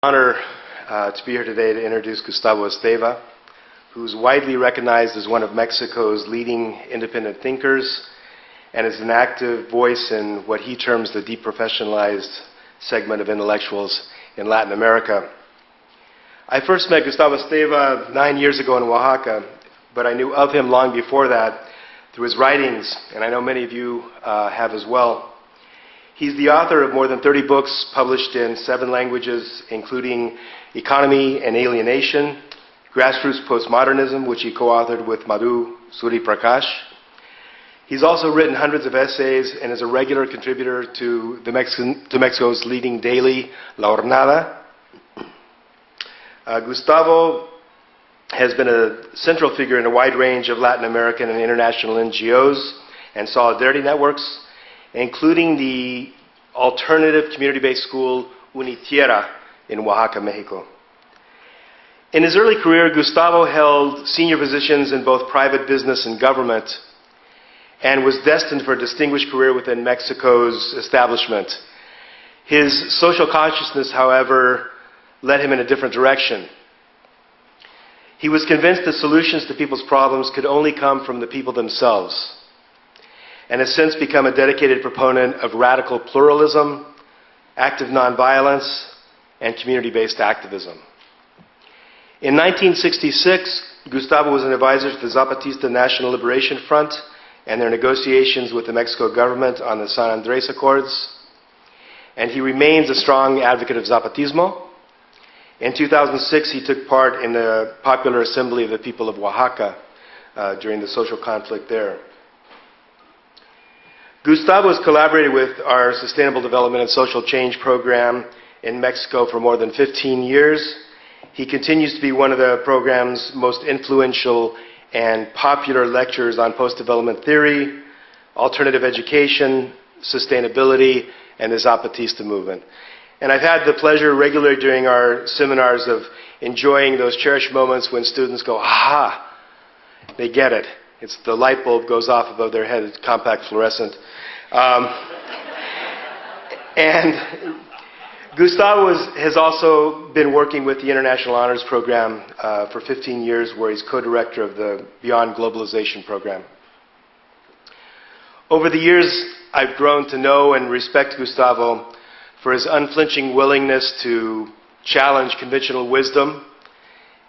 Honor to be here today to introduce Gustavo Esteva, who's widely recognized as one of Mexico's leading independent thinkers and is an active voice in what he terms the deprofessionalized segment of intellectuals in Latin America. I first met Gustavo Esteva 9 years ago in Oaxaca, but I knew of him long before that through his writings, and I know many of you have as well. He's the author of more than 30 books published in 7 languages, including Economy and Alienation, Grassroots Postmodernism, which he co-authored with Madhu Suri Prakash. He's also written hundreds of essays and is a regular contributor to Mexico's leading daily, La Jornada. Gustavo has been a central figure in a wide range of Latin American and international NGOs and solidarity networks, including the alternative community-based school Unitierra in Oaxaca, Mexico. In his early career, Gustavo held senior positions in both private business and government and was destined for a distinguished career within Mexico's establishment. His social consciousness, however, led him in a different direction. He was convinced that solutions to people's problems could only come from the people themselves, and has since become a dedicated proponent of radical pluralism, active nonviolence, and community-based activism. In 1966, Gustavo was an advisor to the Zapatista National Liberation Front and their negotiations with the Mexico government on the San Andres Accords, and he remains a strong advocate of Zapatismo. In 2006, he took part in the Popular Assembly of the People of Oaxaca during the social conflict there. Gustavo has collaborated with our Sustainable Development and Social Change program in Mexico for more than 15 years. He continues to be one of the program's most influential and popular lecturers on post-development theory, alternative education, sustainability, and the Zapatista movement. And I've had the pleasure regularly during our seminars of enjoying those cherished moments when students go, aha, they get it. It's the light bulb goes off above their head. It's compact fluorescent. And Gustavo has also been working with the International Honors Program for 15 years, where he's co-director of the Beyond Globalization program. Over the years, I've grown to know and respect Gustavo for his unflinching willingness to challenge conventional wisdom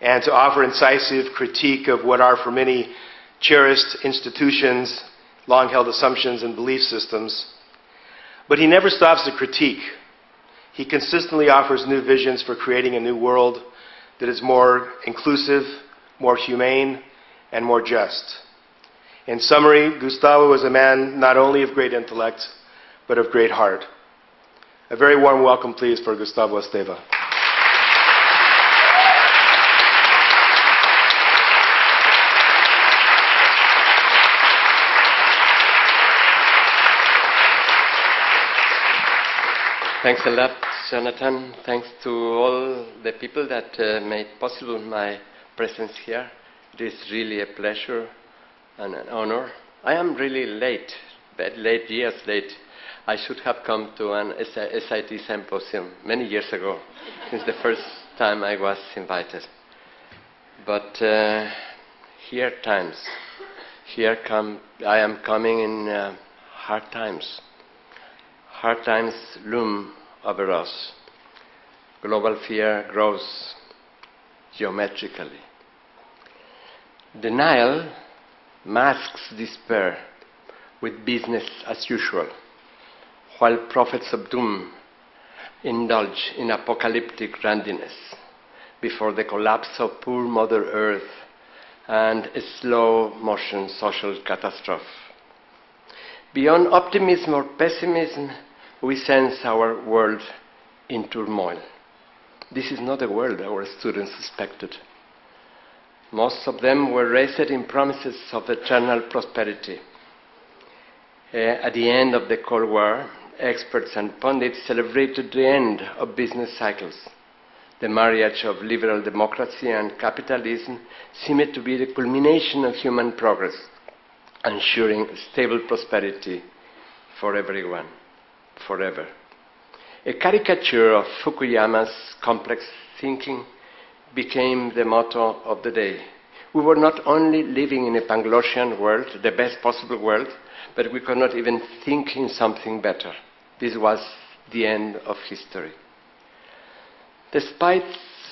and to offer incisive critique of what are, for many, cherished institutions, long-held assumptions and belief systems. But he never stops to critique. He consistently offers new visions for creating a new world that is more inclusive, more humane, and more just. In summary, Gustavo is a man not only of great intellect, but of great heart. A very warm welcome, please, for Gustavo Esteva. Thanks a lot, Jonathan. Thanks to all the people that made possible my presence here. It is really a pleasure and an honor. I am really late, years late. I should have come to an S.I.T. symposium many years ago, since the first time I was invited. But here I am coming in hard times. Hard times loom over us. Global fear grows geometrically. Denial masks despair with business as usual, while prophets of doom indulge in apocalyptic grandiness before the collapse of poor Mother Earth and a slow-motion social catastrophe. Beyond optimism or pessimism, we sense our world in turmoil. This is not the world our students suspected. Most of them were raised in promises of eternal prosperity. At the end of the Cold War, experts and pundits celebrated the end of business cycles. The marriage of liberal democracy and capitalism seemed to be the culmination of human progress, ensuring stable prosperity for everyone, forever. A caricature of Fukuyama's complex thinking became the motto of the day. We were not only living in a Panglossian world, the best possible world, but we could not even think in something better. This was the end of history. Despite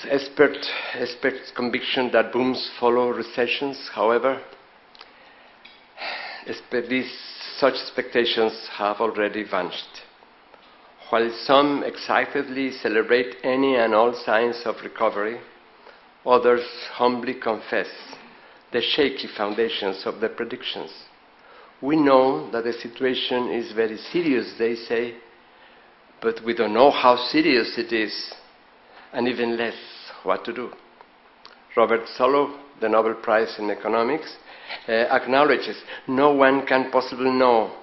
experts' conviction that booms follow recessions, however, such expectations have already vanished. While some excitedly celebrate any and all signs of recovery, others humbly confess the shaky foundations of their predictions. We know that the situation is very serious, they say, but we don't know how serious it is, and even less what to do. Robert Solow, the Nobel Prize in Economics, acknowledges no one can possibly know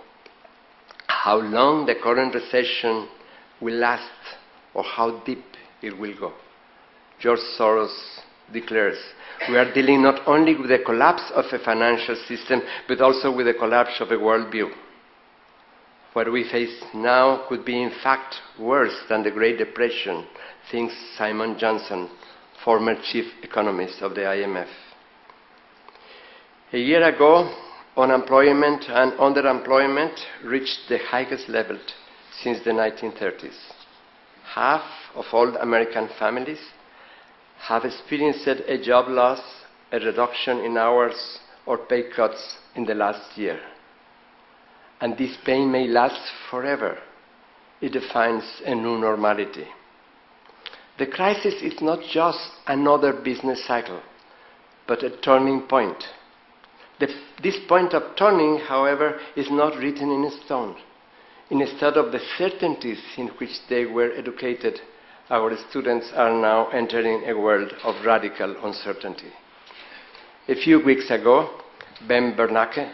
how long the current recession will last or how deep it will go. George Soros declares, we are dealing not only with the collapse of a financial system, but also with the collapse of a worldview. What we face now could be in fact worse than the Great Depression, thinks Simon Johnson, former chief economist of the IMF. A year ago, unemployment and underemployment reached the highest level since the 1930s. Half of all American families have experienced a job loss, a reduction in hours, or pay cuts in the last year. And this pain may last forever. It defines a new normality. The crisis is not just another business cycle, but a turning point. This point of turning, however, is not written in stone. Instead of the certainties in which they were educated, our students are now entering a world of radical uncertainty. A few weeks ago, Ben Bernanke,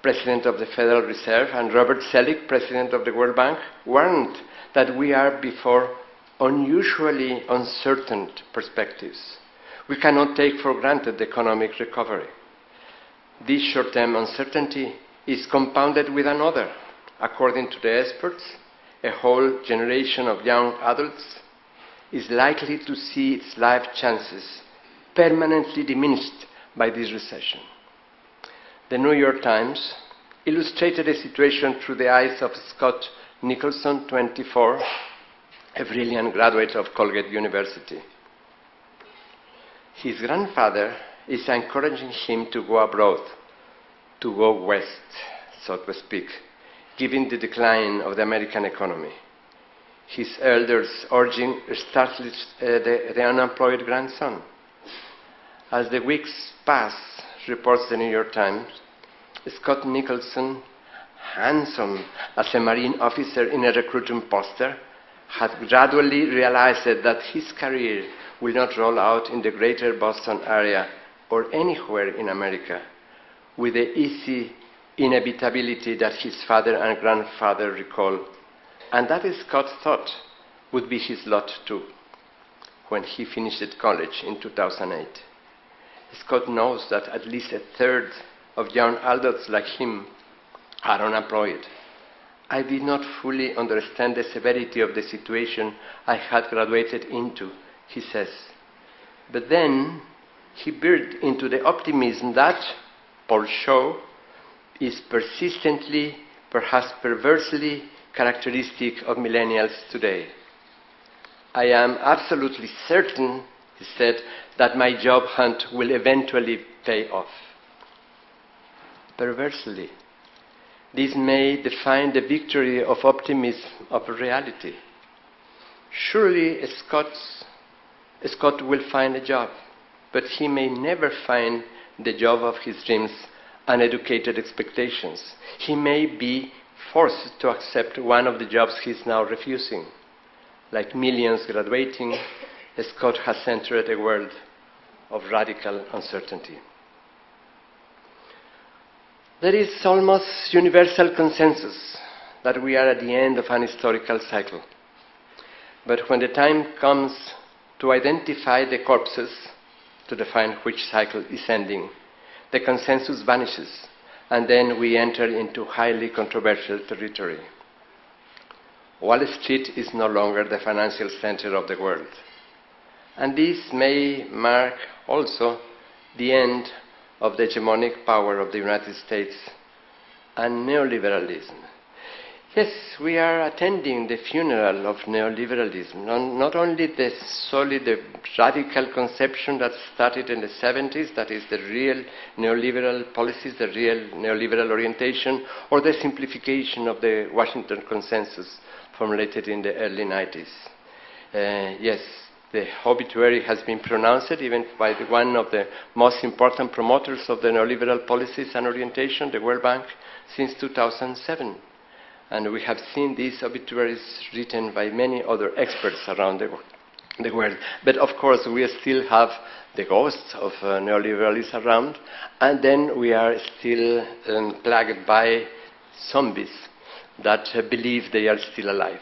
President of the Federal Reserve, and Robert Selig, President of the World Bank, warned that we are before unusually uncertain perspectives. We cannot take for granted the economic recovery. This short-term uncertainty is compounded with another. According to the experts, a whole generation of young adults is likely to see its life chances permanently diminished by this recession. The New York Times illustrated the situation through the eyes of Scott Nicholson, 24, a brilliant graduate of Colgate University. His grandfather is encouraging him to go abroad, to go west, so to speak, given the decline of the American economy. His elders urging startled the unemployed grandson. As the weeks pass, reports the New York Times, Scott Nicholson, handsome as a Marine officer in a recruiting poster, had gradually realized that his career will not roll out in the greater Boston area or anywhere in America with the easy inevitability that his father and grandfather recall, and that Scott thought would be his lot too when he finished college in 2008. Scott knows that at least a third of young adults like him are unemployed. I did not fully understand the severity of the situation I had graduated into, he says. But then he veered into the optimism that, polls show, is persistently, perhaps perversely, characteristic of millennials today. I am absolutely certain, he said, that my job hunt will eventually pay off. Perversely. This may define the victory of optimism of reality. Surely Scott will find a job, but he may never find the job of his dreams and educated expectations. He may be forced to accept one of the jobs he is now refusing. Like millions graduating, Scott has entered a world of radical uncertainty. There is almost universal consensus that we are at the end of an historical cycle. But when the time comes to identify the corpses to define which cycle is ending, the consensus vanishes, and then we enter into highly controversial territory. Wall Street is no longer the financial center of the world. And this may mark also the end of the hegemonic power of the United States and neoliberalism. Yes, we are attending the funeral of neoliberalism, not only the radical conception that started in the 70s, that is the real neoliberal policies, the real neoliberal orientation, or the simplification of the Washington Consensus formulated in the early 90s. Yes, the obituary has been pronounced even by one of the most important promoters of the neoliberal policies and orientation, the World Bank, since 2007. And we have seen these obituaries written by many other experts around the world. But of course, we still have the ghosts of neoliberalism around, and then we are still plagued by zombies that believe they are still alive.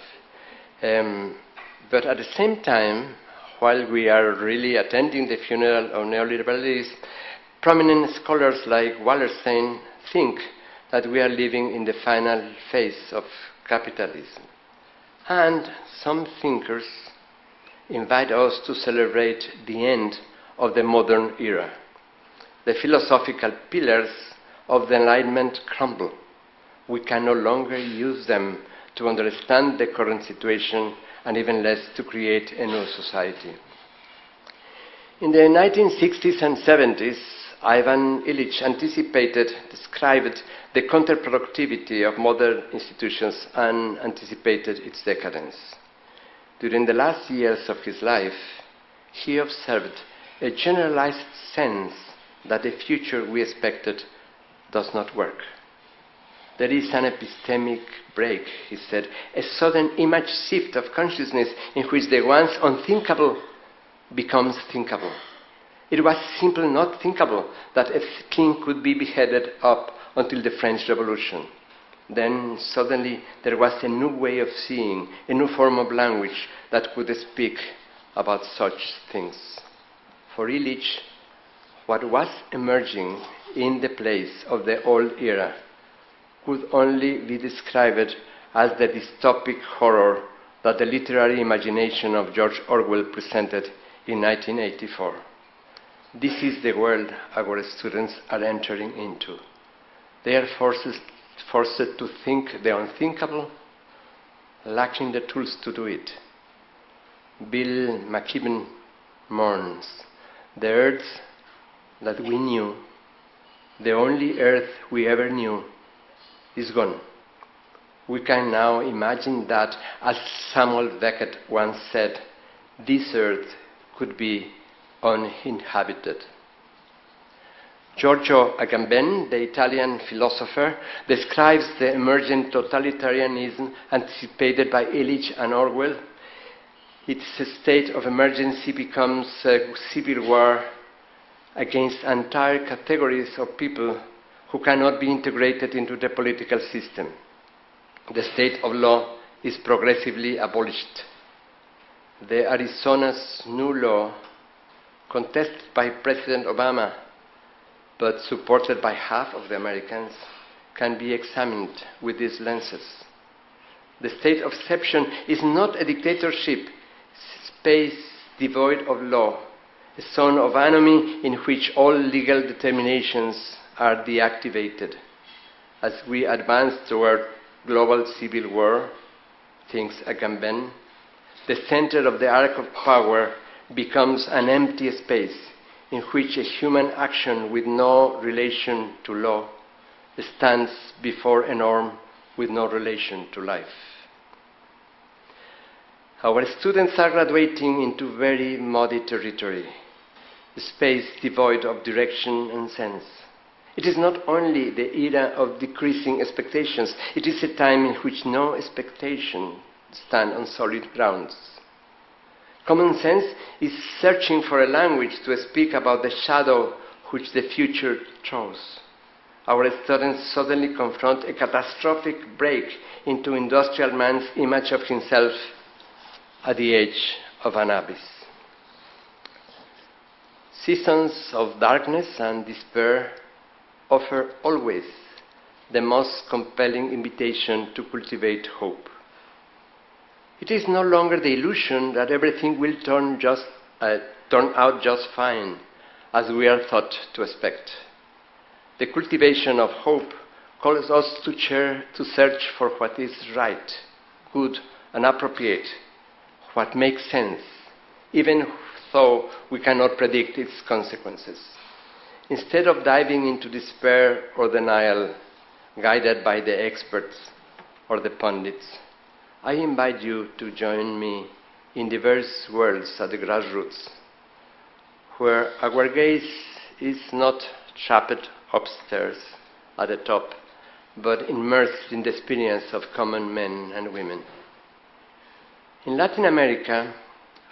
But at the same time, while we are really attending the funeral of neoliberalism, prominent scholars like Wallerstein think that we are living in the final phase of capitalism. And some thinkers invite us to celebrate the end of the modern era. The philosophical pillars of the Enlightenment crumble. We can no longer use them to understand the current situation and even less to create a new society. In the 1960s and 70s, Ivan Illich described the counterproductivity of modern institutions and anticipated its decadence. During the last years of his life, he observed a generalized sense that the future we expected does not work. There is an epistemic break, he said, a sudden image shift of consciousness in which the once unthinkable becomes thinkable. It was simply not thinkable that a king could be beheaded up until the French Revolution. Then suddenly there was a new way of seeing, a new form of language that could speak about such things. For Illich, what was emerging in the place of the old era could only be described as the dystopic horror that the literary imagination of George Orwell presented in 1984. This is the world our students are entering into. They are forced to think the unthinkable, lacking the tools to do it. Bill McKibben mourns, the earth that we knew, the only earth we ever knew, is gone. We can now imagine that, as Samuel Beckett once said, this earth could be uninhabited. Giorgio Agamben, the Italian philosopher, describes the emergent totalitarianism anticipated by Illich and Orwell. Its state of emergency becomes a civil war against entire categories of people who cannot be integrated into the political system. The state of law is progressively abolished. The Arizona's new law, contested by President Obama, but supported by half of the Americans, can be examined with these lenses. The state of exception is not a dictatorship, space devoid of law, a zone of anomie in which all legal determinations are deactivated. As we advance toward global civil war, thinks Agamben, the center of the arc of power becomes an empty space in which a human action with no relation to law stands before a norm with no relation to life. Our students are graduating into very muddy territory, a space devoid of direction and sense. It is not only the era of decreasing expectations, it is a time in which no expectation stands on solid grounds. Common sense is searching for a language to speak about the shadow which the future throws. Our students suddenly confront a catastrophic break into industrial man's image of himself at the edge of an abyss. Seasons of darkness and despair offer always the most compelling invitation to cultivate hope. It is no longer the illusion that everything will turn out just fine, as we are taught to expect. The cultivation of hope calls us to search for what is right, good, and appropriate, what makes sense, even though we cannot predict its consequences. Instead of diving into despair or denial, guided by the experts or the pundits, I invite you to join me in diverse worlds at the grassroots, where our gaze is not trapped upstairs at the top, but immersed in the experience of common men and women. In Latin America,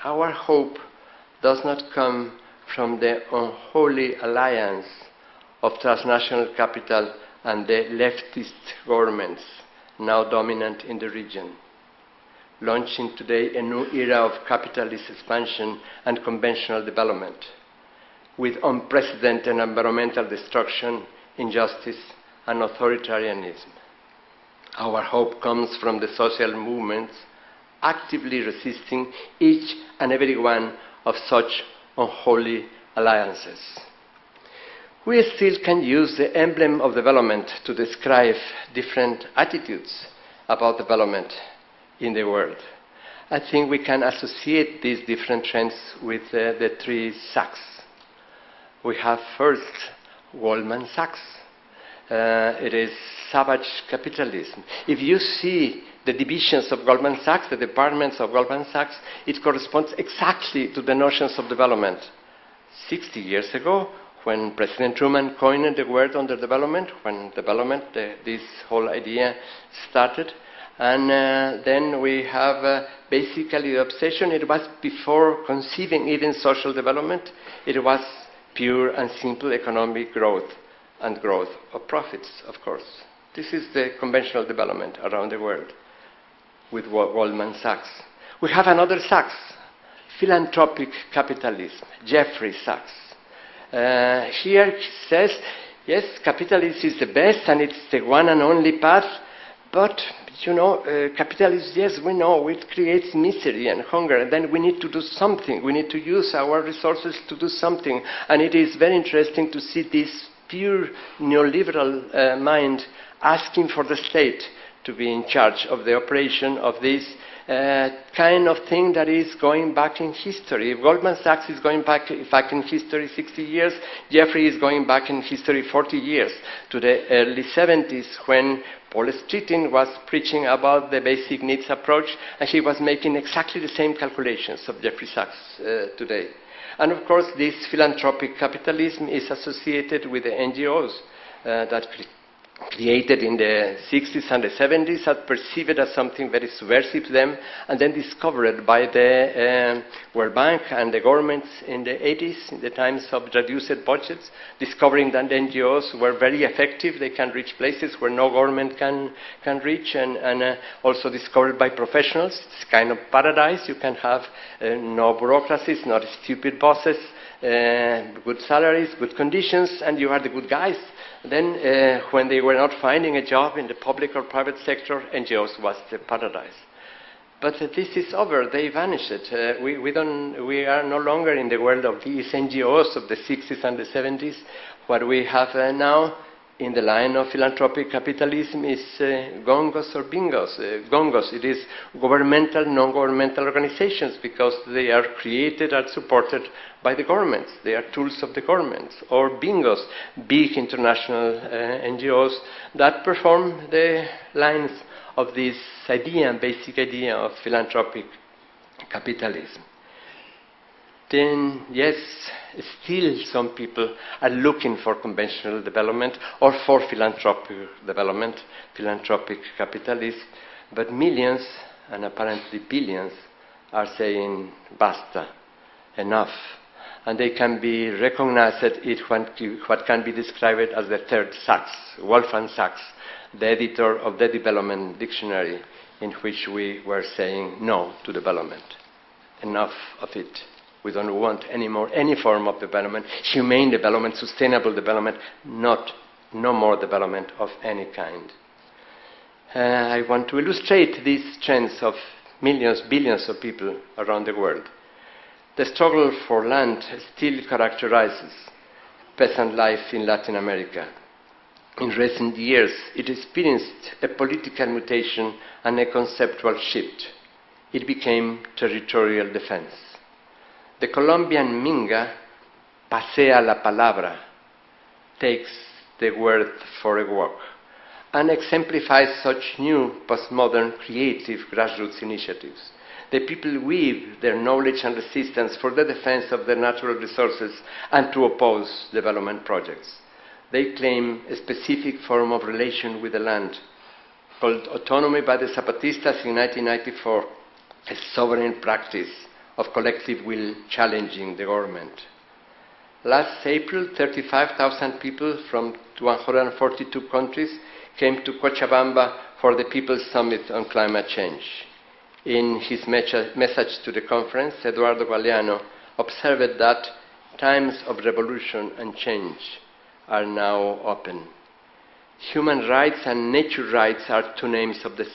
our hope does not come from the unholy alliance of transnational capital and the leftist governments now dominant in the region, launching today a new era of capitalist expansion and conventional development, with unprecedented environmental destruction, injustice, and authoritarianism. Our hope comes from the social movements actively resisting each and every one of such unholy alliances. We still can use the emblem of development to describe different attitudes about development in the world. I think we can associate these different trends with the three Sachs. We have first Goldman Sachs. It is savage capitalism. If you see the divisions of Goldman Sachs, the departments of Goldman Sachs, it corresponds exactly to the notions of development. 60 years ago, when President Truman coined the word under development, when development, this whole idea started, and then we have basically the obsession. It was before conceiving even social development. It was pure and simple economic growth and growth of profits, of course. This is the conventional development around the world with Goldman Sachs. We have another Sachs, philanthropic capitalism, Jeffrey Sachs. Here he says, yes, capitalism is the best and it's the one and only path, but you know, capitalism, yes, we know, it creates misery and hunger, and then we need to do something. We need to use our resources to do something. And it is very interesting to see this pure neoliberal mind asking for the state to be in charge of the operation of this kind of thing that is going back in history. If Goldman Sachs is going back in history 60 years, Jeffrey is going back in history 40 years, to the early 70s, when Paul Streeting was preaching about the basic needs approach, and he was making exactly the same calculations of Jeffrey Sachs today. And of course, this philanthropic capitalism is associated with the NGOs that created in the 60s and the 70s, are perceived as something very subversive to them, and then discovered by the World Bank and the governments in the 80s, in the times of reduced budgets, discovering that the NGOs were very effective. They can reach places where no government can reach, and also discovered by professionals. It's kind of paradise. You can have no bureaucracies, not stupid bosses, good salaries, good conditions, and you are the good guys. Then, when they were not finding a job in the public or private sector, NGOs was the paradise. But this is over. They vanished. We are no longer in the world of these NGOs of the 60s and the 70s. What we have now in the line of philanthropic capitalism is gongos or bingos. Gongos, it is governmental, non-governmental organizations, because they are created and supported by the governments. They are tools of the governments. Or bingos, big international NGOs that perform the lines of this idea, basic idea of philanthropic capitalism. Then, yes, still some people are looking for conventional development or for philanthropic development, philanthropic capitalism, but millions, and apparently billions, are saying, basta, enough. And they can be recognized at what can be described as the third Sachs, Wolfgang Sachs, the editor of the Development Dictionary, in which we were saying no to development. Enough of it. We don't want anymore any form of development, humane development, sustainable development, no more development of any kind. I want to illustrate these trends of millions, billions of people around the world. The struggle for land still characterizes peasant life in Latin America. In recent years, it experienced a political mutation and a conceptual shift. It became territorial defense. The Colombian Minga, pasea la palabra, takes the word for a walk, and exemplifies such new postmodern creative grassroots initiatives. The people weave their knowledge and resistance for the defense of their natural resources and to oppose development projects. They claim a specific form of relation with the land, called autonomy by the Zapatistas in 1994, a sovereign practice of collective will challenging the government. Last April, 35,000 people from 142 countries came to Cochabamba for the People's Summit on Climate Change. In his message to the conference, Eduardo Galeano observed that times of revolution and change are now open. Human rights and nature rights are two names of the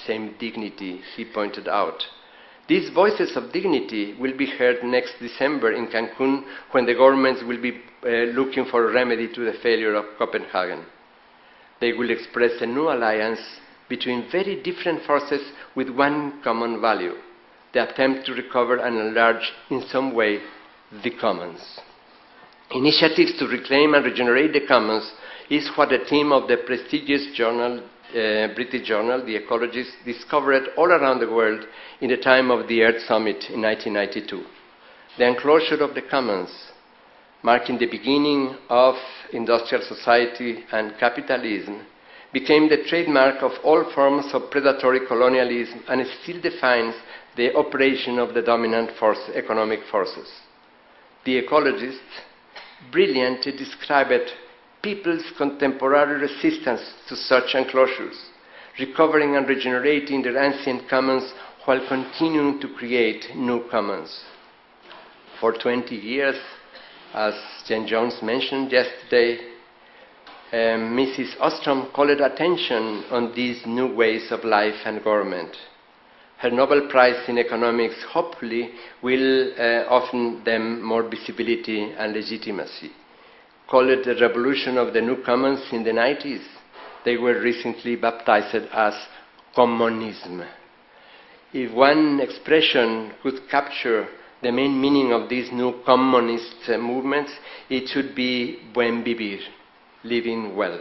same dignity, he pointed out. These voices of dignity will be heard next December in Cancun, when the governments will be looking for a remedy to the failure of Copenhagen. They will express a new alliance between very different forces with one common value, the attempt to recover and enlarge in some way the commons. Initiatives to reclaim and regenerate the commons is what the team of the prestigious journal, British journal, The Ecologist, discovered all around the world in the time of the Earth Summit in 1992. The enclosure of the commons, marking the beginning of industrial society and capitalism, became the trademark of all forms of predatory colonialism and still defines the operation of the dominant economic forces. The Ecologist brilliantly described people's contemporary resistance to such enclosures, recovering and regenerating their ancient commons while continuing to create new commons. For 20 years, as Jen Jones mentioned yesterday, Mrs. Ostrom called attention on these new ways of life and government. Her Nobel Prize in Economics hopefully will offer them more visibility and legitimacy. Call it the revolution of the new commons in the 90s. They were recently baptized as communism. If one expression could capture the main meaning of these new communist movements, it should be buen vivir, living well.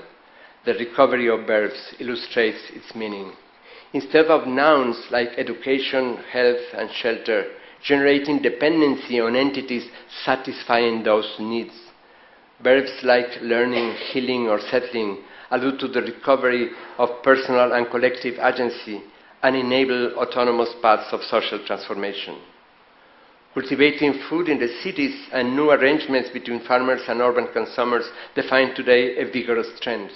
The recovery of verbs illustrates its meaning. Instead of nouns like education, health, and shelter, generating dependency on entities satisfying those needs, verbs like learning, healing, or settling allude to the recovery of personal and collective agency and enable autonomous paths of social transformation. Cultivating food in the cities and new arrangements between farmers and urban consumers define today a vigorous trend.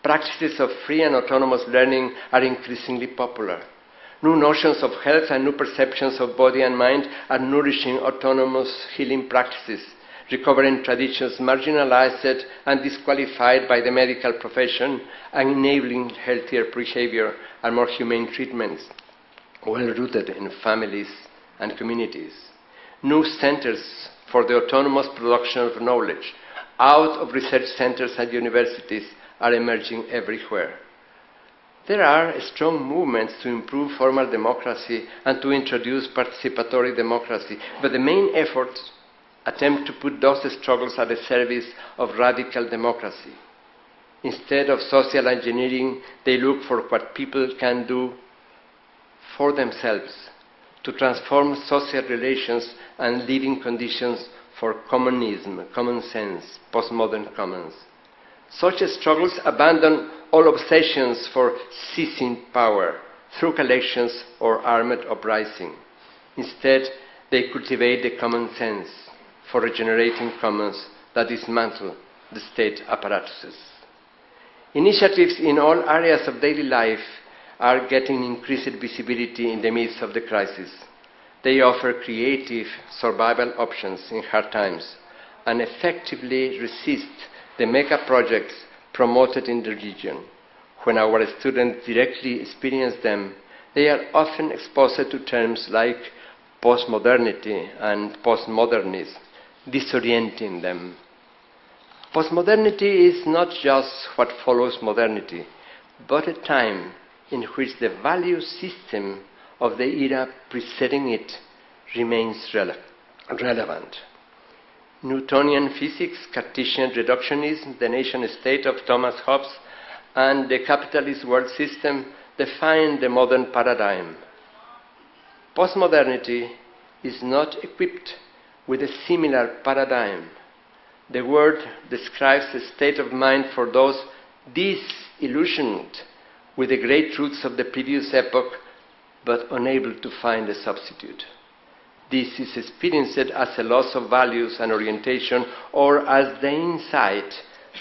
Practices of free and autonomous learning are increasingly popular. New notions of health and new perceptions of body and mind are nourishing autonomous healing practices, recovering traditions marginalized and disqualified by the medical profession, and enabling healthier behavior and more humane treatments, well rooted in families and communities. New centers for the autonomous production of knowledge out of research centers and universities are emerging everywhere. There are strong movements to improve formal democracy and to introduce participatory democracy, but the main efforts attempt to put those struggles at the service of radical democracy. Instead of social engineering, they look for what people can do for themselves to transform social relations and living conditions for communism, common sense, postmodern commons. Such struggles abandon all obsessions for seizing power through collections or armed uprising. Instead, they cultivate the common sense for regenerating commons that dismantle the state apparatuses. Initiatives in all areas of daily life are getting increased visibility in the midst of the crisis. They offer creative survival options in hard times and effectively resist the mega projects promoted in the region. When our students directly experience them, They are often exposed to terms like postmodernity and postmodernism, disorienting them. Postmodernity is not just what follows modernity, but a time in which the value system of the era preceding it remains relevant. Newtonian physics, Cartesian reductionism, the nation-state of Thomas Hobbes, and the capitalist world system define the modern paradigm. Postmodernity is not equipped with a similar paradigm. The word describes a state of mind for those disillusioned with the great truths of the previous epoch, but unable to find a substitute. This is experienced as a loss of values and orientation, or as the insight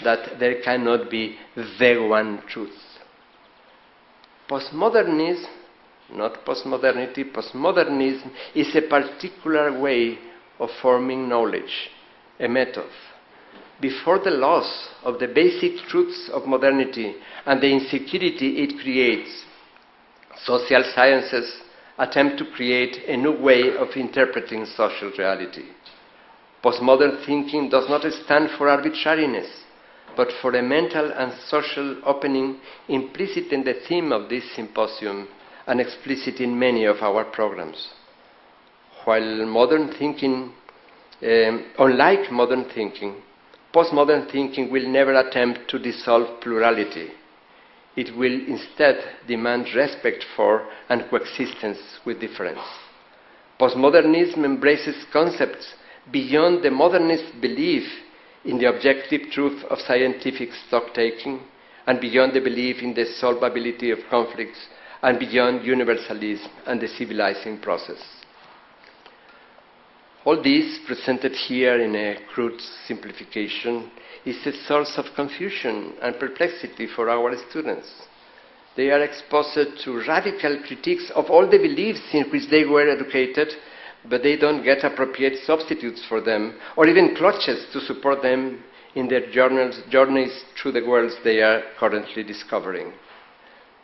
that there cannot be the one truth. Postmodernism, not postmodernity, postmodernism is a particular way of forming knowledge, a method. Before the loss of the basic truths of modernity and the insecurity it creates, social sciences attempt to create a new way of interpreting social reality. Postmodern thinking does not stand for arbitrariness, but for a mental and social opening implicit in the theme of this symposium and explicit in many of our programs. While modern thinking, unlike modern thinking, postmodern thinking will never attempt to dissolve plurality. It will instead demand respect for and coexistence with difference. Postmodernism embraces concepts beyond the modernist belief in the objective truth of scientific stock-taking, and beyond the belief in the solvability of conflicts, and beyond universalism and the civilizing process. All this, presented here in a crude simplification, is a source of confusion and perplexity for our students. They are exposed to radical critiques of all the beliefs in which they were educated, but they don't get appropriate substitutes for them, or even clutches to support them in their journeys through the worlds they are currently discovering.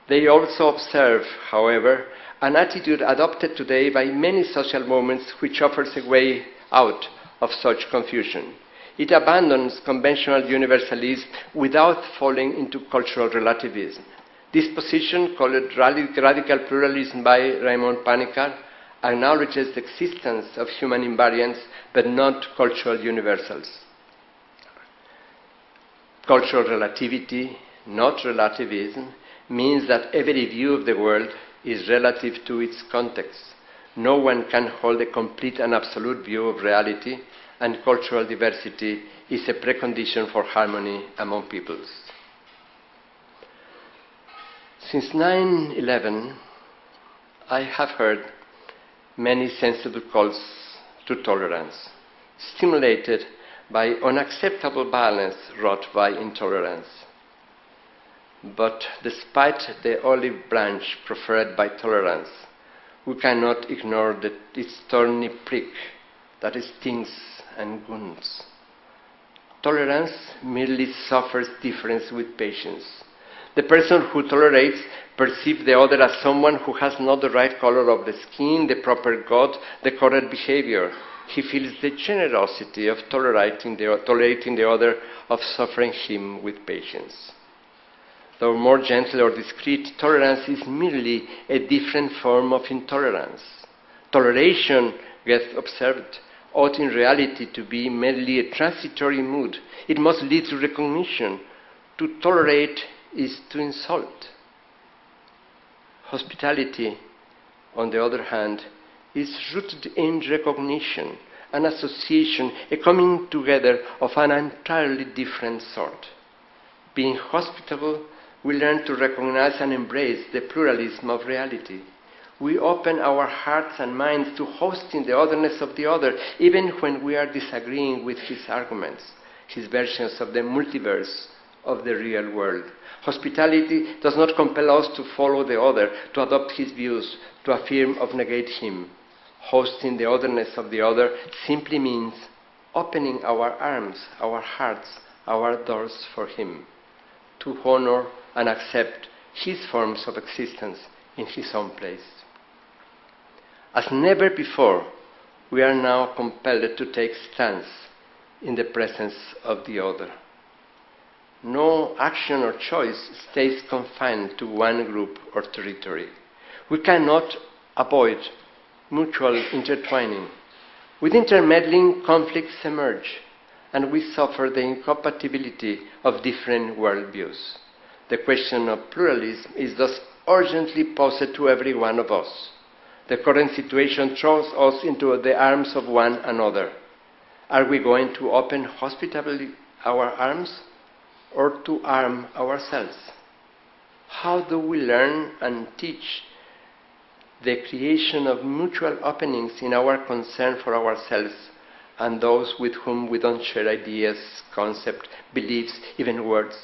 They also observe, however, an attitude adopted today by many social movements which offers a way out of such confusion. It abandons conventional universalism without falling into cultural relativism. This position, called radical pluralism by Raymond Panikkar, acknowledges the existence of human invariants, but not cultural universals. Cultural relativity, not relativism, means that every view of the world is relative to its context. No one can hold a complete and absolute view of reality, and cultural diversity is a precondition for harmony among peoples. Since 9/11, I have heard many sensible calls to tolerance, stimulated by unacceptable violence wrought by intolerance. But despite the olive branch proffered by tolerance, we cannot ignore its thorny prick that stings and wounds. Tolerance merely suffers difference with patience. The person who tolerates perceives the other as someone who has not the right color of the skin, the proper gut, the correct behavior. He feels the generosity of tolerating the other, of suffering him with patience. Though more gentle or discreet, tolerance is merely a different form of intolerance. Toleration, gets observed, ought in reality to be merely a transitory mood. It must lead to recognition. To tolerate is to insult. Hospitality, on the other hand, is rooted in recognition, an association, a coming together of an entirely different sort. Being hospitable, we learn to recognize and embrace the pluralism of reality. We open our hearts and minds to hosting the otherness of the other, even when we are disagreeing with his arguments, his versions of the multiverse of the real world. Hospitality does not compel us to follow the other, to adopt his views, to affirm or negate him. Hosting the otherness of the other simply means opening our arms, our hearts, our doors for him, to honor and accept his forms of existence in his own place. As never before, we are now compelled to take stance in the presence of the other. No action or choice stays confined to one group or territory. We cannot avoid mutual intertwining. With intermeddling, conflicts emerge, and we suffer the incompatibility of different worldviews. The question of pluralism is thus urgently posed to every one of us. The current situation throws us into the arms of one another. Are we going to open hospitably our arms or to arm ourselves? How do we learn and teach the creation of mutual openings in our concern for ourselves and those with whom we don't share ideas, concepts, beliefs, even words,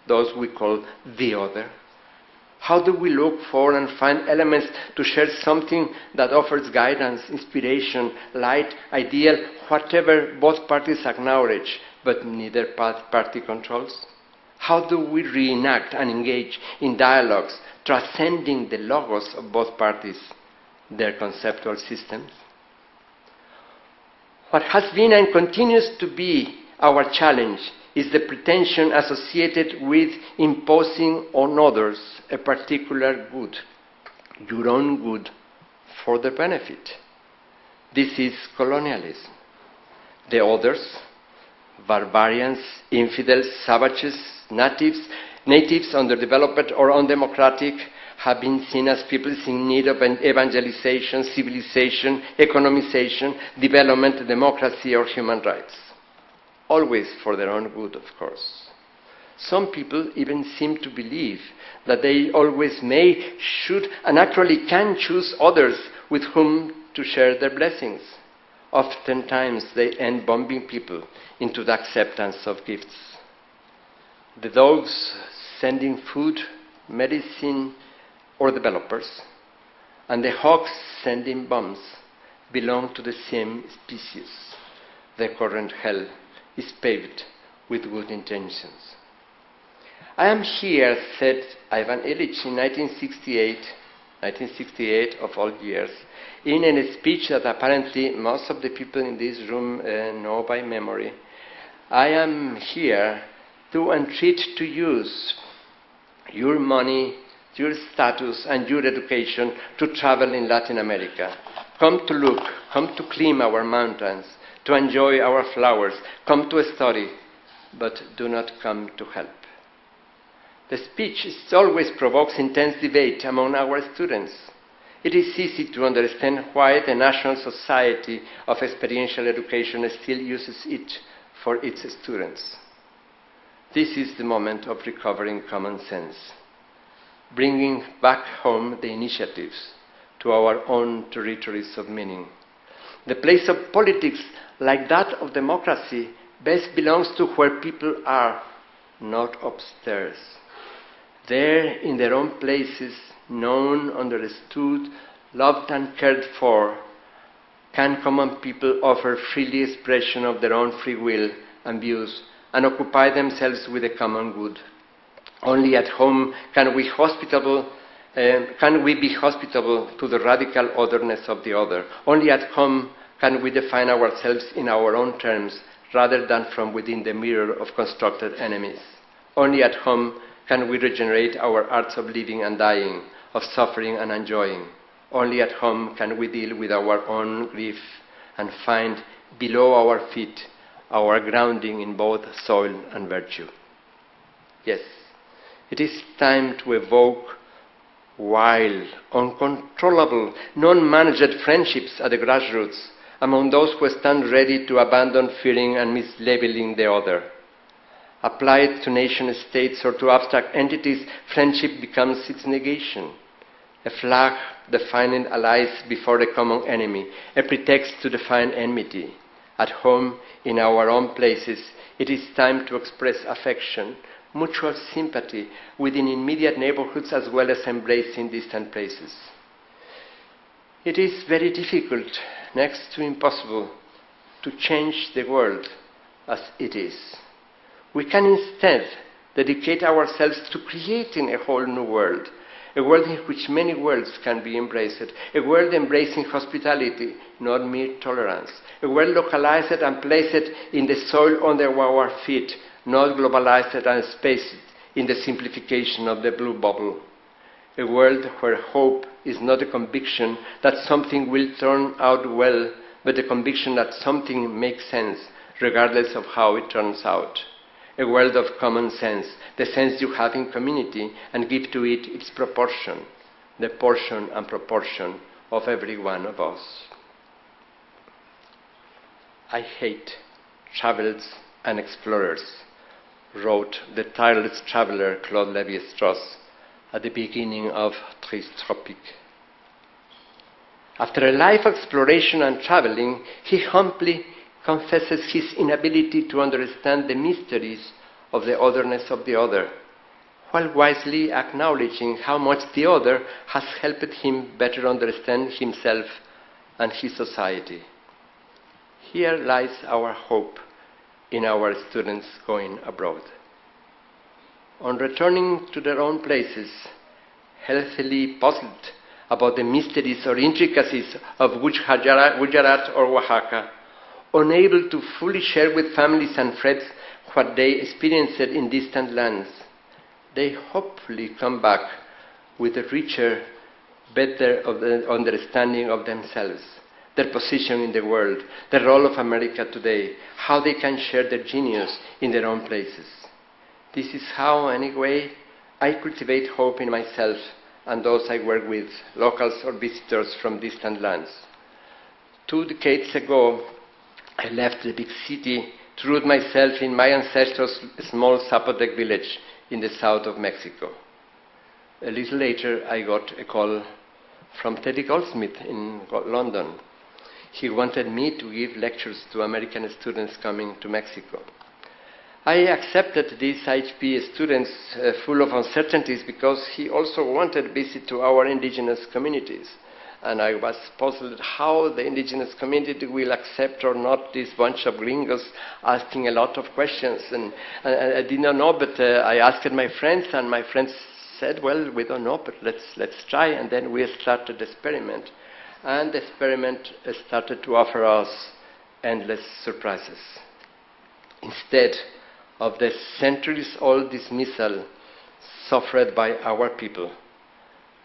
those we call the other? How do we look for and find elements to share something that offers guidance, inspiration, light, ideal, whatever both parties acknowledge, but neither party controls? How do we reenact and engage in dialogues transcending the logos of both parties, their conceptual systems? What has been and continues to be our challenge is the pretension associated with imposing on others a particular good, your own good, for their benefit. This is colonialism. The others, barbarians, infidels, savages, natives, underdeveloped or undemocratic, have been seen as peoples in need of evangelization, civilization, economization, development, democracy, or human rights. Always for their own good, of course. Some people even seem to believe that they always may, should, and actually can choose others with whom to share their blessings. Oftentimes they end bombing people into the acceptance of gifts. The dogs sending food, medicine, or developers, and the hawks sending bombs belong to the same species. The current hell is paved with good intentions. I am here, said Ivan Illich in 1968 of all years, in a speech that apparently most of the people in this room know by memory. I am here to entreat to use your money, your status, and your education to travel in Latin America. Come to look, come to climb our mountains, to enjoy our flowers, come to study, but do not come to help. The speech always provokes intense debate among our students. It is easy to understand why the National Society of Experiential Education still uses it for its students. This is the moment of recovering common sense, bringing back home the initiatives to our own territories of meaning. The place of politics, like that of democracy, best belongs to where people are, not upstairs. There, in their own places, known, understood, loved and cared for, can common people offer freely expression of their own free will and views and occupy themselves with the common good. Only at home can we be hospitable to the radical otherness of the other. Only at home can we define ourselves in our own terms rather than from within the mirror of constructed enemies. Only at home can we regenerate our arts of living and dying, of suffering and enjoying. Only at home can we deal with our own grief and find below our feet our grounding in both soil and virtue. Yes, it is time to evoke wild, uncontrollable, non-managed friendships at the grassroots among those who stand ready to abandon fearing and mislabeling the other. Applied to nation-states or to abstract entities, friendship becomes its negation. A flag defining allies before a common enemy, a pretext to define enmity. At home, in our own places, it is time to express affection, mutual sympathy within immediate neighborhoods as well as embracing distant places. It is very difficult, next to impossible, to change the world as it is. We can instead dedicate ourselves to creating a whole new world, a world in which many worlds can be embraced, a world embracing hospitality, not mere tolerance, a world localized and placed in the soil under our feet, not globalized and spaced in the simplification of the blue bubble, a world where hope is not a conviction that something will turn out well, but a conviction that something makes sense, regardless of how it turns out. A world of common sense, the sense you have in community, and give to it its proportion, the portion and proportion of every one of us. I hate travels and explorers, wrote the tireless traveler Claude Lévi-Strauss at the beginning of Tristes Tropiques. After a life of exploration and traveling, he humbly confesses his inability to understand the mysteries of the otherness of the other, while wisely acknowledging how much the other has helped him better understand himself and his society. Here lies our hope in our students going abroad. On returning to their own places, healthily puzzled about the mysteries or intricacies of Gujarat or Oaxaca, unable to fully share with families and friends what they experienced in distant lands, they hopefully come back with a richer, better understanding of themselves, their position in the world, the role of America today, how they can share their genius in their own places. This is how, anyway, I cultivate hope in myself and those I work with, locals or visitors from distant lands. 2 decades ago, I left the big city to root myself in my ancestors' small Zapotec village in the south of Mexico. A little later, I got a call from Teddy Goldsmith in London. He wanted me to give lectures to American students coming to Mexico. I accepted these IHP students full of uncertainties because he also wanted a visit to our indigenous communities. And I was puzzled how the indigenous community will accept or not this bunch of gringos asking a lot of questions. And I did not know, but I asked my friends, and my friends said, well, we don't know, but let's try. And then we started the experiment. And the experiment started to offer us endless surprises. Instead of the centuries-old dismissal suffered by our people,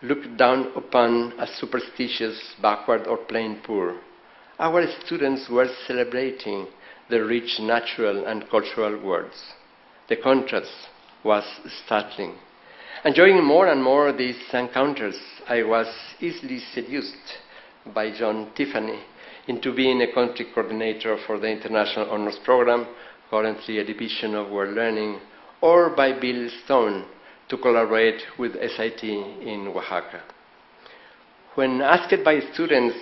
looked down upon as superstitious, backward, or plain poor, our students were celebrating the rich natural and cultural worlds. The contrast was startling. Enjoying more and more these encounters, I was easily seduced by John Tiffany into being a country coordinator for the International Honors Program, currently a division of World Learning, or by Bill Stone to collaborate with S.I.T. in Oaxaca. When asked by students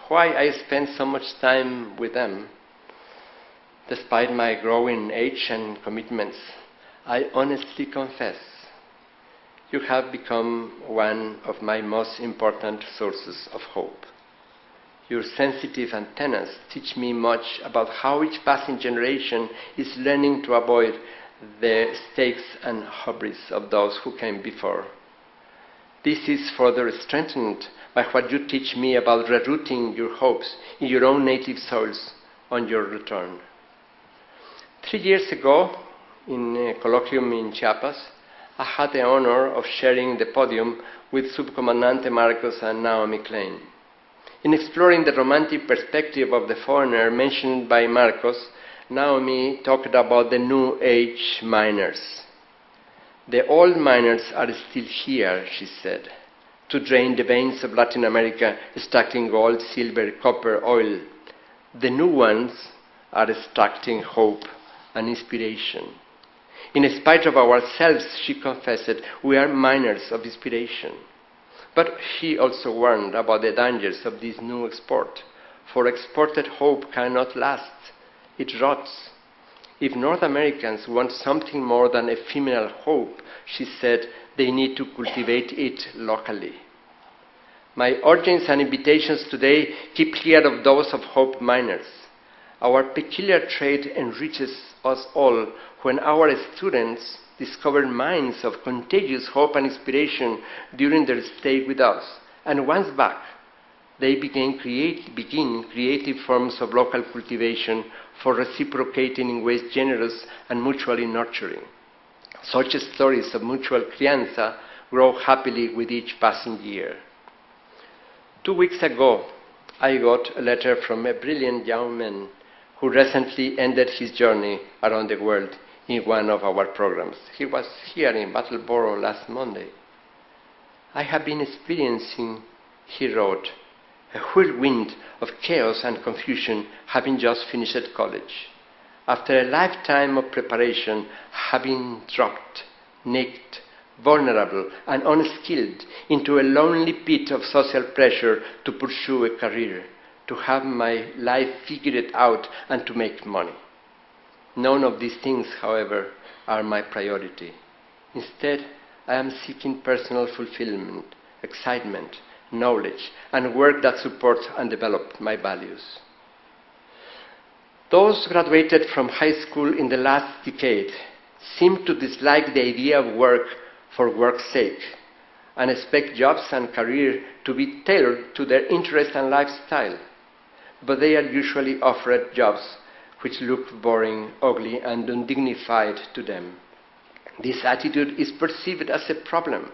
why I spent so much time with them, despite my growing age and commitments, I honestly confess, you have become one of my most important sources of hope. Your sensitive antennas teach me much about how each passing generation is learning to avoid the stakes and hubris of those who came before. This is further strengthened by what you teach me about rerouting your hopes in your own native soils on your return. 3 years ago, in a colloquium in Chiapas, I had the honor of sharing the podium with Subcomandante Marcos and Naomi Klein. In exploring the romantic perspective of the foreigner mentioned by Marcos, Naomi talked about the New Age miners. The old miners are still here, she said, to drain the veins of Latin America, extracting gold, silver, copper, oil. The new ones are extracting hope and inspiration. In spite of ourselves, she confessed, we are miners of inspiration. But she also warned about the dangers of this new export, for exported hope cannot last. It rots. If North Americans want something more than ephemeral hope, she said, they need to cultivate it locally. My urgings and invitations today keep clear of those of hope miners. Our peculiar trait enriches us all when our students discover mines of contagious hope and inspiration during their stay with us. And once back, they begin creative forms of local cultivation for reciprocating in ways generous and mutually nurturing. Such stories of mutual crianza grow happily with each passing year. 2 weeks ago, I got a letter from a brilliant young man who recently ended his journey around the world in one of our programs. He was here in Battleboro last Monday. I have been experiencing, he wrote, a whirlwind of chaos and confusion having just finished college. After a lifetime of preparation, having dropped, naked, vulnerable, and unskilled into a lonely pit of social pressure to pursue a career, to have my life figured out, and to make money. None of these things, however, are my priority. Instead, I am seeking personal fulfillment, excitement, knowledge, and work that supports and develops my values. Those graduated from high school in the last decade seem to dislike the idea of work for work's sake and expect jobs and career to be tailored to their interest and lifestyle. But they are usually offered jobs which look boring, ugly, and undignified to them. This attitude is perceived as a problem.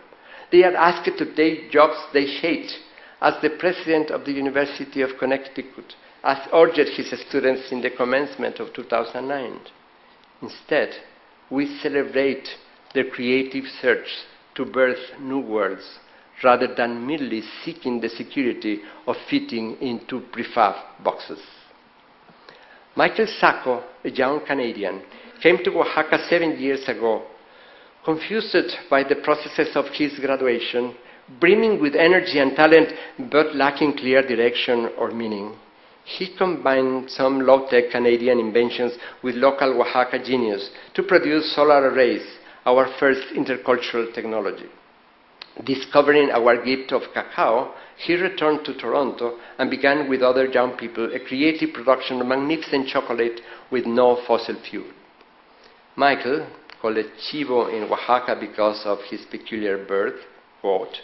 They are asked to take jobs they hate, as the president of the University of Connecticut has urged his students in the commencement of 2009. Instead, we celebrate their creative search to birth new worlds, rather than merely seeking the security of fitting into prefab boxes. Michael Sacco, a young Canadian, came to Oaxaca 7 years ago, confused by the processes of his graduation, brimming with energy and talent, but lacking clear direction or meaning. He combined some low-tech Canadian inventions with local Oaxaca genius to produce solar arrays, our first intercultural technology. Discovering our gift of cacao, he returned to Toronto and began with other young people a creative production of magnificent chocolate with no fossil fuel. Michael, called Chivo in Oaxaca because of his peculiar birth, quote,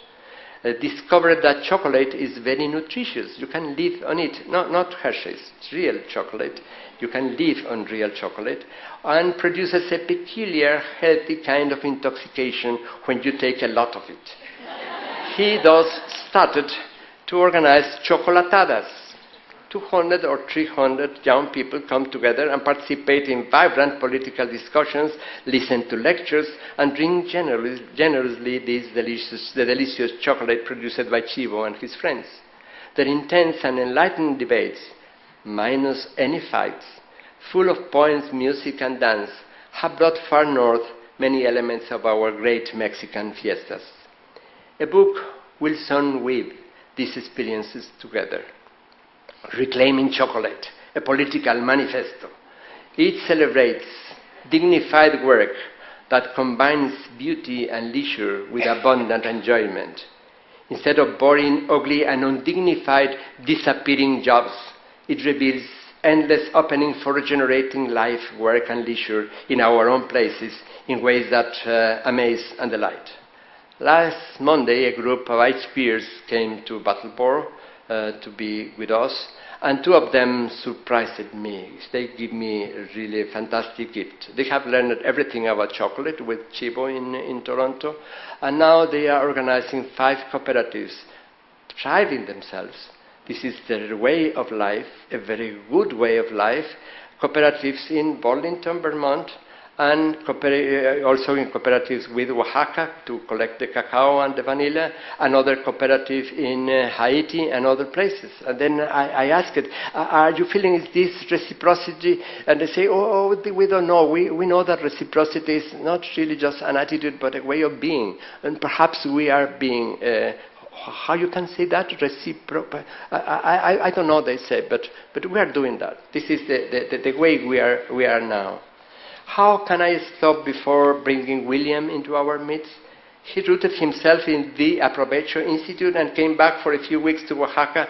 discovered that chocolate is very nutritious. You can live on it, not Hershey's, it's real chocolate. You can live on real chocolate, and produces a peculiar, healthy kind of intoxication when you take a lot of it. He thus started to organize chocolatadas. 200 or 300 young people come together and participate in vibrant political discussions, listen to lectures, and drink generously the delicious chocolate produced by Chivo and his friends. Their intense and enlightening debates, minus any fights, full of poems, music, and dance, have brought far north many elements of our great Mexican fiestas. A book will soon weave these experiences together. Reclaiming Chocolate, a political manifesto. It celebrates dignified work that combines beauty and leisure with abundant enjoyment. Instead of boring, ugly, and undignified disappearing jobs, it reveals endless opening for regenerating life, work, and leisure in our own places in ways that amaze and delight. Last Monday, a group of HPers came to Battleboro to be with us, and 2 of them surprised me. They gave me a really fantastic gift. They have learned everything about chocolate with Chivo in Toronto, and now they are organizing 5 cooperatives, thriving themselves. This is their way of life, a very good way of life. Cooperatives in Burlington, Vermont, and also in cooperatives with Oaxaca to collect the cacao and the vanilla, another cooperative in Haiti and other places. And then I asked, are you feeling this reciprocity? And they say, oh, we don't know. We know that reciprocity is not really just an attitude, but a way of being. And perhaps we are being, how you can say that? I don't know, they say, but we are doing that. This is the way we are now. How can I stop before bringing William into our midst? He rooted himself in the Aprovecho Institute and came back for a few weeks to Oaxaca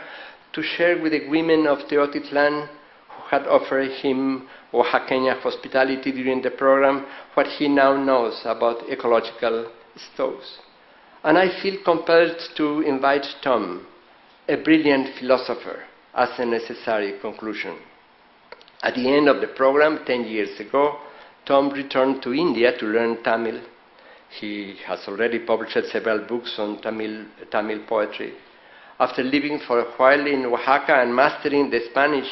to share with the women of Teotitlán who had offered him Oaxaqueña hospitality during the program, what he now knows about ecological stoves. And I feel compelled to invite Tom, a brilliant philosopher, as a necessary conclusion. At the end of the program, 10 years ago, Tom returned to India to learn Tamil. He has already published several books on Tamil poetry. After living for a while in Oaxaca and mastering the Spanish,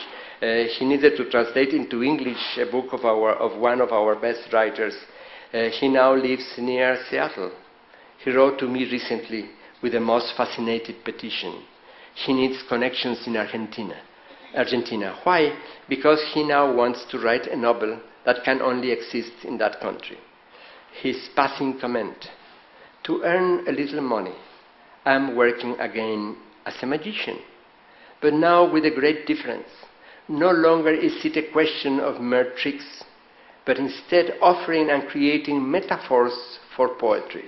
he needed to translate into English a book of one of our best writers. He now lives near Seattle. He wrote to me recently with the most fascinating petition. He needs connections in Argentina. Why? Because he now wants to write a novel that can only exist in that country. His passing comment: to earn a little money, I'm working again as a magician. But now with a great difference. No longer is it a question of mere tricks, but instead offering and creating metaphors for poetry.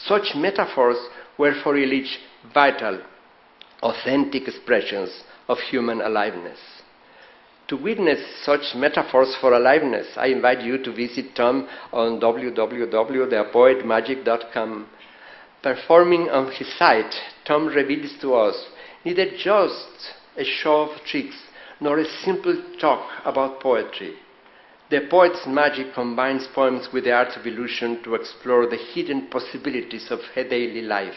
Such metaphors were for Illich vital, authentic expressions of human aliveness. To witness such metaphors for aliveness, I invite you to visit Tom on www.thepoetmagic.com. Performing on his site, Tom reveals to us neither just a show of tricks, nor a simple talk about poetry. The poet's magic combines poems with the art of illusion to explore the hidden possibilities of her daily life.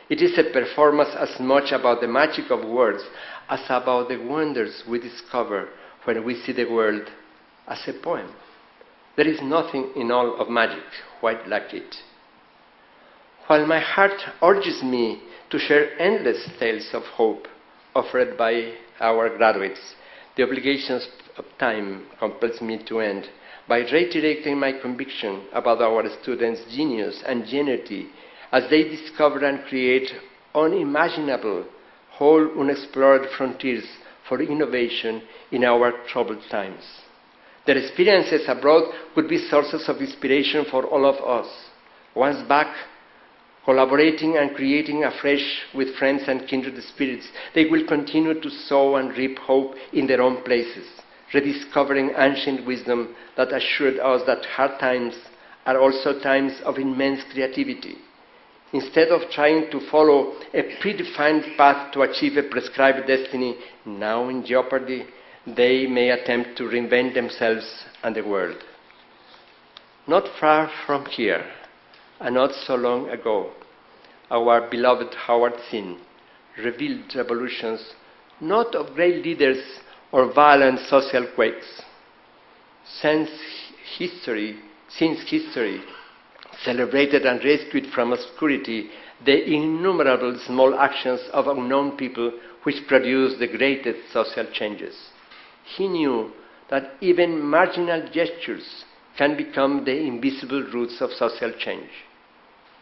It is a performance as much about the magic of words as about the wonders we discover when we see the world as a poem. There is nothing in all of magic quite like it. While my heart urges me to share endless tales of hope offered by our graduates, the obligations of time compels me to end by reiterating my conviction about our students' genius and ingenuity as they discover and create unimaginable, whole unexplored frontiers for innovation in our troubled times. Their experiences abroad could be sources of inspiration for all of us. Once back, collaborating and creating afresh with friends and kindred spirits, they will continue to sow and reap hope in their own places, rediscovering ancient wisdom that assured us that hard times are also times of immense creativity. Instead of trying to follow a predefined path to achieve a prescribed destiny, now in jeopardy, they may attempt to reinvent themselves and the world. Not far from here, and not so long ago, our beloved Howard Zinn revealed revolutions not of great leaders or violent social quakes. Since history celebrated and rescued from obscurity the innumerable small actions of unknown people which produce the greatest social changes. He knew that even marginal gestures can become the invisible roots of social change.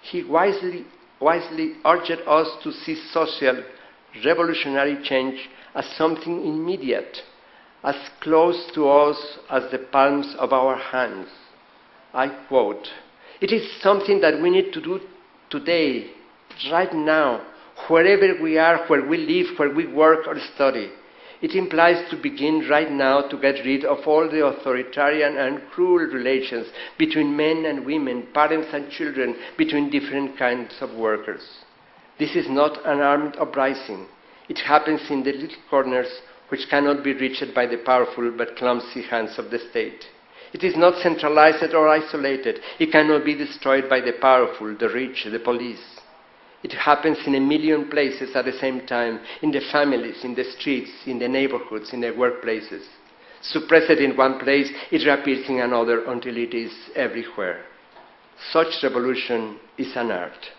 He wisely urged us to see social revolutionary change as something immediate, as close to us as the palms of our hands. I quote, "It is something that we need to do today, right now, wherever we are, where we live, where we work or study. It implies to begin right now to get rid of all the authoritarian and cruel relations between men and women, parents and children, between different kinds of workers. This is not an armed uprising. It happens in the little corners which cannot be reached by the powerful but clumsy hands of the state. It is not centralized or isolated. It cannot be destroyed by the powerful, the rich, the police. It happens in a million places at the same time, in the families, in the streets, in the neighborhoods, in the workplaces. Suppressed in one place, it reappears in another until it is everywhere. Such revolution is an art.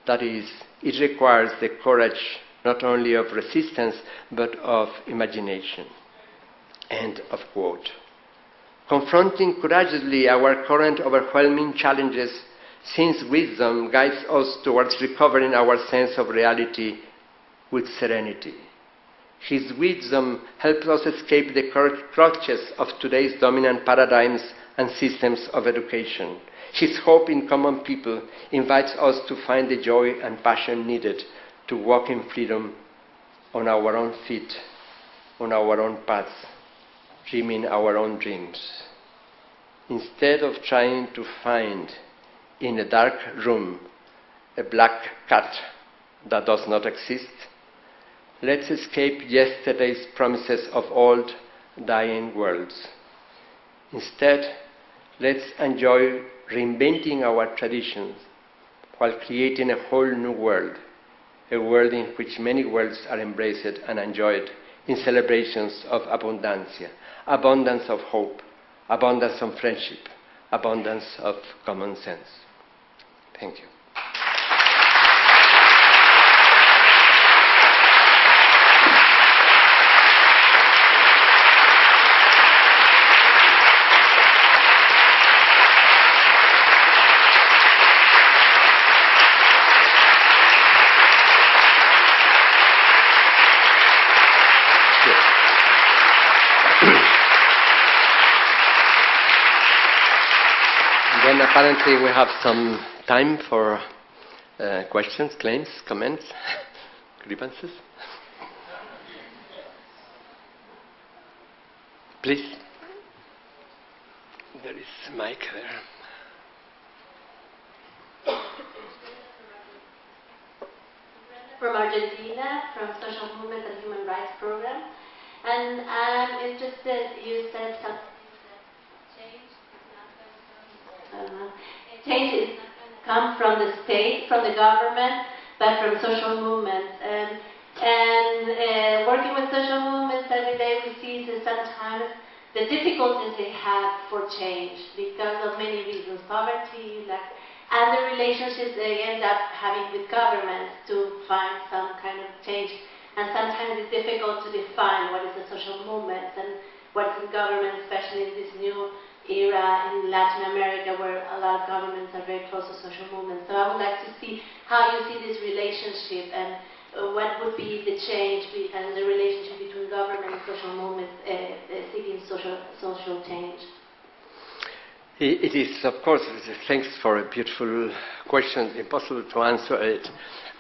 That is, it requires the courage not only of resistance, but of imagination." End of quote. Confronting courageously our current overwhelming challenges, Zinn's wisdom guides us towards recovering our sense of reality with serenity. His wisdom helps us escape the crutches of today's dominant paradigms and systems of education. His hope in common people invites us to find the joy and passion needed to walk in freedom on our own feet on our own paths, dreaming our own dreams. Instead of trying to find in a dark room a black cat that does not exist, let's escape yesterday's promises of old, dying worlds. Instead, let's enjoy reinventing our traditions while creating a whole new world, a world in which many worlds are embraced and enjoyed in celebrations of abundancia, abundance of hope, abundance of friendship, abundance of common sense. Thank you. Then apparently we have some time for questions, claims, comments, grievances. Please. There is a mic there. From Argentina, from Social Movement and Human Rights Program. And I'm interested, you said something that change is not going to come from the state, from the government, but from social movements. And working with social movements every day, we see that sometimes the difficulties they have for change because of many reasons, poverty, and the relationships they end up having with governments to find some kind of change. And sometimes it's difficult to define what is a social movement and what is a government, especially in this new era in Latin America where a lot of governments are very close to social movements. So I would like to see how you see this relationship and what would be the change and the relationship between government and social movements seeking social change. It is, of course, thanks for a beautiful question. Impossible to answer it.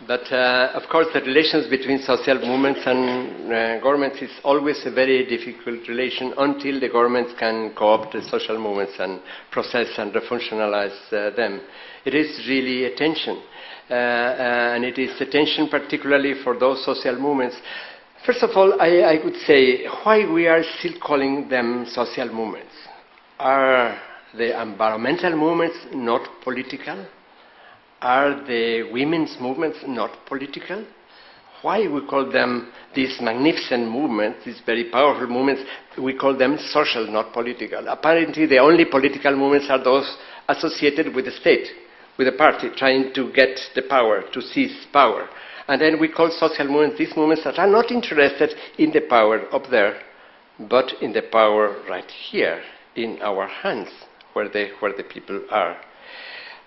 But, of course, the relations between social movements and governments is always a very difficult relation until the governments can co-opt the social movements and process and refunctionalize them. It is really a tension. And it is a tension particularly for those social movements. First of all, I would say why we are still calling them social movements. Are the environmental movements not political? Are the women's movements not political? Why we call them these magnificent movements, these very powerful movements, we call them social, not political? Apparently the only political movements are those associated with the state, with the party, trying to get the power, to seize power. And then we call social movements these movements that are not interested in the power up there, but in the power right here, in our hands, where the people are.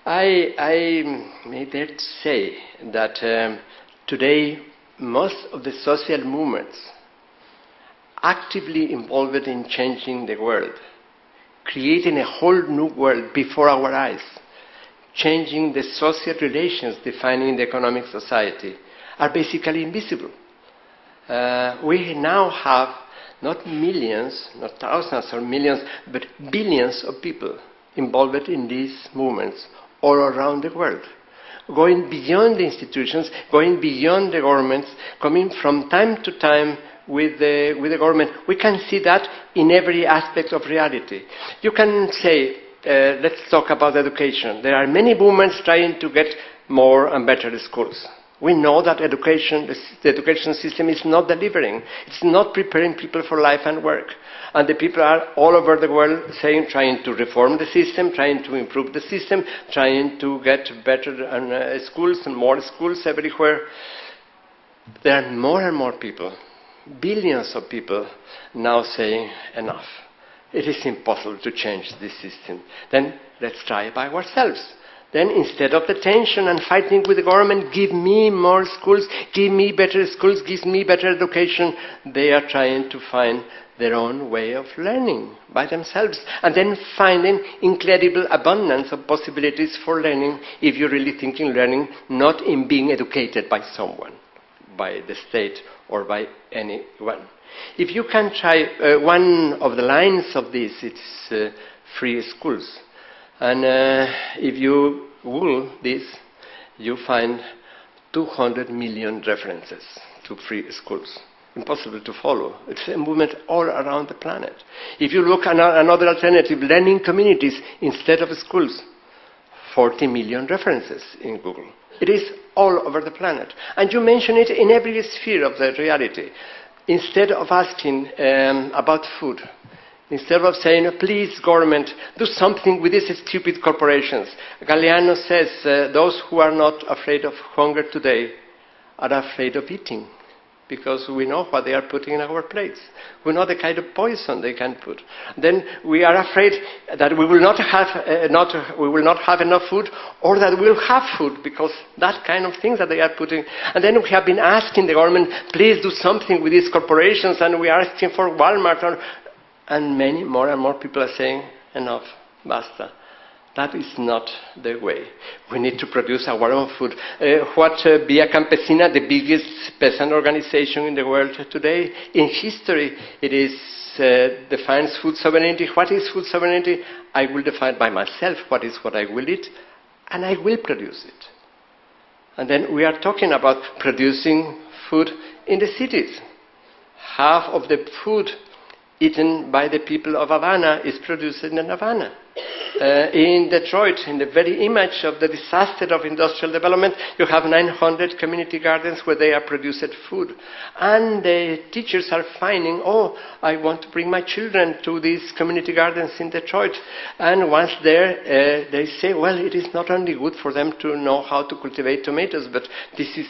I may dare to say that today most of the social movements actively involved in changing the world, creating a whole new world before our eyes, changing the social relations defining the economic society, are basically invisible. We now have not millions, not thousands or millions, but billions of people involved in these movements all around the world, going beyond the institutions, going beyond the governments, coming from time to time with the government. We can see that in every aspect of reality. You can say, let's talk about education. There are many movements trying to get more and better schools. We know that the education system is not delivering. It's not preparing people for life and work. And the people are all over the world trying to reform the system, trying to improve the system, trying to get better schools and more schools everywhere. There are more and more people, billions of people, now saying enough. It is impossible to change this system. Then let's try by ourselves. Then instead of the tension and fighting with the government, give me more schools, give me better schools, give me better education, they are trying to find their own way of learning by themselves. And then finding incredible abundance of possibilities for learning if you're really thinking learning, not in being educated by someone, by the state or by anyone. If you can try, one of the lines of this, it's free schools. And if you Google this, you find 200 million references to free schools. Impossible to follow. It's a movement all around the planet. If you look at another alternative, learning communities instead of schools, 40 million references in Google. It is all over the planet. And you mention it in every sphere of the reality. Instead of asking about food, instead of saying, please, government, do something with these stupid corporations. Galeano says, those who are not afraid of hunger today are afraid of eating, because we know what they are putting in our plates. We know the kind of poison they can put. Then we are afraid that we will not have enough food, or that we will have food, because that kind of things that they are putting. And then we have been asking the government, please do something with these corporations, and we are asking for Walmart, and many more and more people are saying, enough, basta. That is not the way. We need to produce our own food. Via Campesina, the biggest peasant organization in the world today, in history, it defines food sovereignty. What is food sovereignty? I will define by myself what I will eat, and I will produce it. And then we are talking about producing food in the cities. Half of the food eaten by the people of Havana is produced in Havana. In Detroit, in the very image of the disaster of industrial development, you have 900 community gardens where they are produced food. And the teachers are finding, oh, I want to bring my children to these community gardens in Detroit. And once there, they say, well, it is not only good for them to know how to cultivate tomatoes, but this is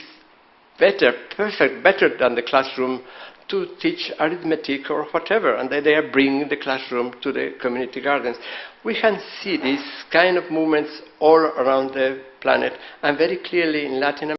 better, perfect, better than the classroom to teach arithmetic or whatever, and they are bringing the classroom to the community gardens. We can see these kind of movements all around the planet, and very clearly in Latin America.